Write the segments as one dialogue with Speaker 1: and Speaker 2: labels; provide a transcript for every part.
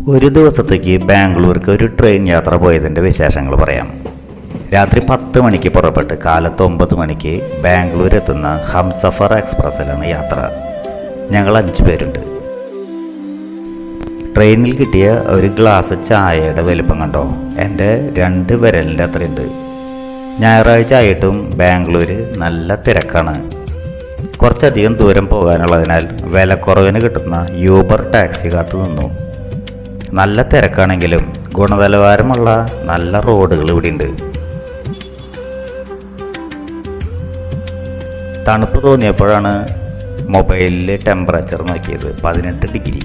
Speaker 1: ഒരു ദിവസത്തേക്ക് ബാംഗ്ലൂർക്ക് ഒരു ട്രെയിൻ യാത്ര പോയതിൻ്റെ വിശേഷങ്ങൾ പറയാം. രാത്രി 10 മണിക്ക് പുറപ്പെട്ട് കാലത്ത് 9 മണിക്ക് ബാംഗ്ലൂർ എത്തുന്ന ഹംസഫർ എക്സ്പ്രസ്സിലാണ് യാത്ര. ഞങ്ങൾ 5 പേരുണ്ട്. ട്രെയിനിൽ കിട്ടിയ ഒരു ഗ്ലാസ് ചായയുടെ വലിപ്പം കണ്ടോ, എൻ്റെ 2 വിരലിൻ്റെ അത്രയുണ്ട്. ഞായറാഴ്ച ആയിട്ടും ബാംഗ്ലൂർ നല്ല തിരക്കാണ്. കുറച്ചധികം ദൂരം പോകാനുള്ളതിനാൽ വിലക്കുറവിന് കിട്ടുന്ന യൂബർ ടാക്സി കാത്തു നിന്നു. നല്ല തിരക്കാണെങ്കിലും ഗുണനിലവാരമുള്ള നല്ല റോഡുകൾ ഇവിടെയുണ്ട്. തണുപ്പ് തോന്നിയപ്പോഴാണ് മൊബൈലിൽ ടെമ്പറേച്ചർ നോക്കിയത്. 18 ഡിഗ്രി.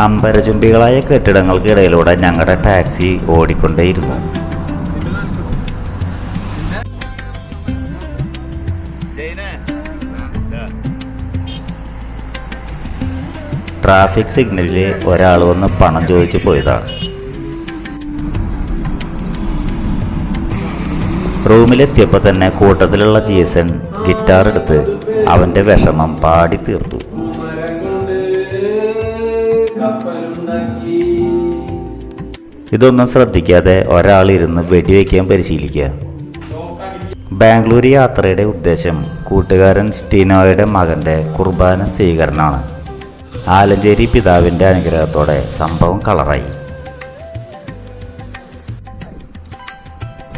Speaker 1: അമ്പരചുംബികളായ കെട്ടിടങ്ങൾക്കിടയിലൂടെ ഞങ്ങളുടെ ടാക്സി ഓടിക്കൊണ്ടേയിരുന്നു. ട്രാഫിക് സിഗ്നലിൽ ഒരാൾ വന്ന് പണം ചോദിച്ചു പോയതാണ്. റൂമിലെത്തിയപ്പോൾ തന്നെ കൂട്ടത്തിലുള്ള ജീസൺ ഗിറ്റാർ എടുത്ത് അവൻ്റെ വിഷമം പാടി തീർത്തു. ഇതൊന്നും ശ്രദ്ധിക്കാതെ ഒരാൾ ഇരുന്ന് വെടിവെക്കാൻ പരിശീലിക്കുക. ബാംഗ്ലൂർ യാത്രയുടെ ഉദ്ദേശം കൂട്ടുകാരൻ സ്റ്റീനോയുടെ മകൻ്റെ കുർബാന സ്വീകരണമാണ്. ആലഞ്ചേരി പിതാവിൻ്റെ അനുഗ്രഹത്തോടെ സംഭവം കളറായി.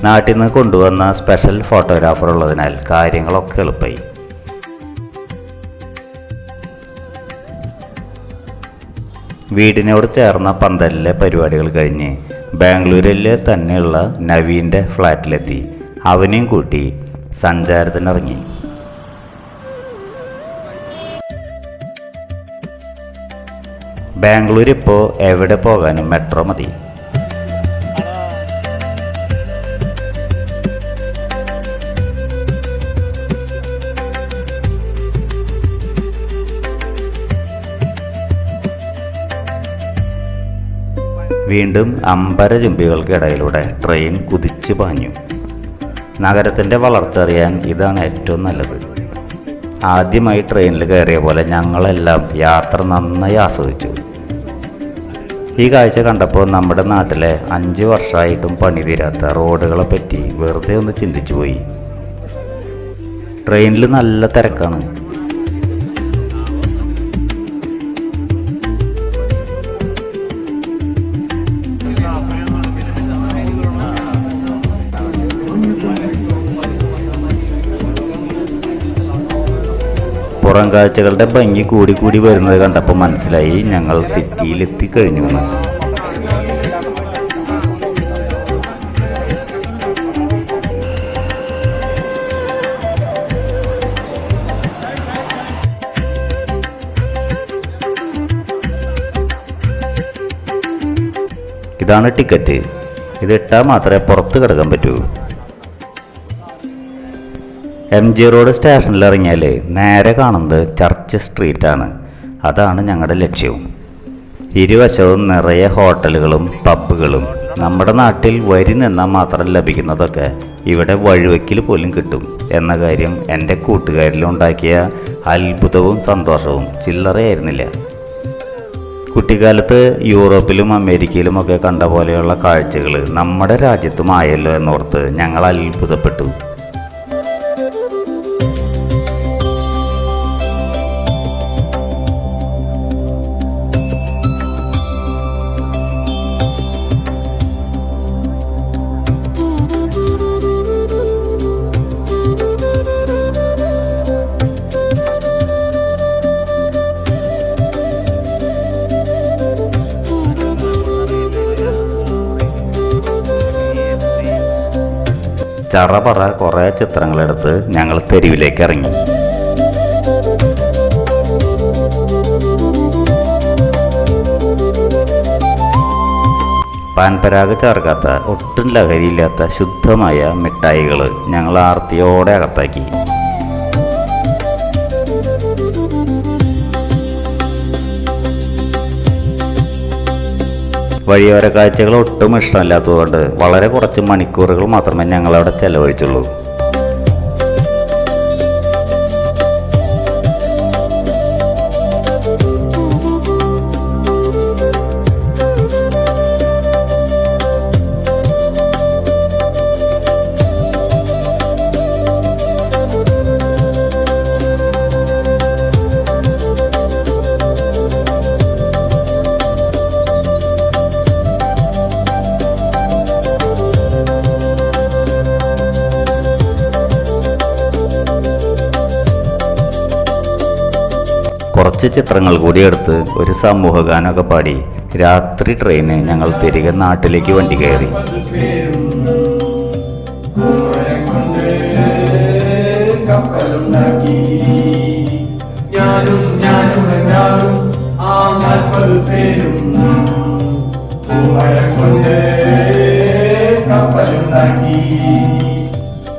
Speaker 1: നാട്ടിൽ നിന്ന് കൊണ്ടുവന്ന സ്പെഷ്യൽ ഫോട്ടോഗ്രാഫർ ഉള്ളതിനാൽ കാര്യങ്ങളൊക്കെ എളുപ്പമായി. വീടിനോട് ചേർന്ന പന്തലിലെ പരിപാടികൾ കഴിഞ്ഞ് ബാംഗ്ലൂരിൽ തന്നെയുള്ള നവീൻ്റെ ഫ്ലാറ്റിലെത്തി. അവനെയും കൂട്ടി സഞ്ചാരത്തിനിറങ്ങി. ബാംഗ്ലൂർ ഇപ്പോൾ എവിടെ പോകാനും മെട്രോ മതി. വീണ്ടും അമ്പരചുംബികൾക്കിടയിലൂടെ ട്രെയിൻ കുതിച്ചു പാഞ്ഞു. നഗരത്തിൻ്റെ വളർച്ച അറിയാൻ ഇതാണ് ഏറ്റവും നല്ലത്. ആദ്യമായി ട്രെയിനിൽ കയറിയ പോലെ ഞങ്ങളെല്ലാം യാത്ര നന്നായി ആസ്വദിച്ചു. ഈ കാഴ്ച കണ്ടപ്പോൾ നമ്മുടെ നാട്ടിലെ 5 വർഷമായിട്ടും പണി തീരാത്ത റോഡുകളെ പറ്റി വെറുതെ ഒന്ന് ചിന്തിച്ചു പോയി. ട്രെയിനിൽ നല്ല തിരക്കാണ്. പുറം കാഴ്ചകളുടെ ഭംഗി കൂടി വരുന്നത് കണ്ടപ്പോൾ മനസ്സിലായി ഞങ്ങൾ സിറ്റിയിലെത്തി കഴിഞ്ഞു എന്ന്. ഇതാണ് ടിക്കറ്റ്. ഇതിട്ടാൽ മാത്രമേ പുറത്ത് കിടക്കാൻ പറ്റൂ. MG റോഡ് സ്റ്റേഷനിൽ ഇറങ്ങിയാൽ നേരെ കാണുന്നത് ചർച്ച് സ്ട്രീറ്റാണ്. അതാണ് ഞങ്ങളുടെ ലക്ഷ്യവും. ഇരുവശവും നിറയെ ഹോട്ടലുകളും പബ്ബുകളും. നമ്മുടെ നാട്ടിൽ വരി നിന്നാൽ മാത്രം ലഭിക്കുന്നതൊക്കെ ഇവിടെ വഴിവെക്കിൽ പോലും കിട്ടും എന്ന കാര്യം എൻ്റെ കൂട്ടുകാരിലുണ്ടാക്കിയ അത്ഭുതവും സന്തോഷവും ചില്ലറയായിരുന്നില്ല. കുട്ടിക്കാലത്ത് യൂറോപ്പിലും അമേരിക്കയിലുമൊക്കെ കണ്ട പോലെയുള്ള കാഴ്ചകൾ നമ്മുടെ രാജ്യത്തും ആയല്ലോ എന്നോർത്ത് ഞങ്ങൾ അത്ഭുതപ്പെട്ടു. ചറപറ കുറേ ചിത്രങ്ങളെടുത്ത് ഞങ്ങൾ തെരുവിലേക്ക് ഇറങ്ങി. പാൻപരാഗ് ചേർക്കാത്ത ഒട്ടും ലഹരിയില്ലാത്ത ശുദ്ധമായ മിഠായികൾ ഞങ്ങൾ ആർത്തിയോടെ അകത്താക്കി. വഴിയോര കാഴ്ചകൾ ഒട്ടും ഇഷ്ടമില്ലാത്തതുകൊണ്ട് വളരെ കുറച്ച് മണിക്കൂറുകൾ മാത്രമേ ഞങ്ങളവിടെ ചെലവഴിച്ചുള്ളൂ. കുറച്ച് ചിത്രങ്ങൾ കൂടി എടുത്ത് ഒരു സമൂഹഗാനമൊക്കെ പാടി രാത്രി ട്രെയിന് ഞങ്ങൾ തിരികെ നാട്ടിലേക്ക് വണ്ടി കയറി.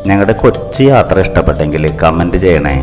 Speaker 1: ഞങ്ങളുടെ കൊച്ചി യാത്ര ഇഷ്ടപ്പെട്ടെങ്കിൽ കമൻറ്റ് ചെയ്യണേ.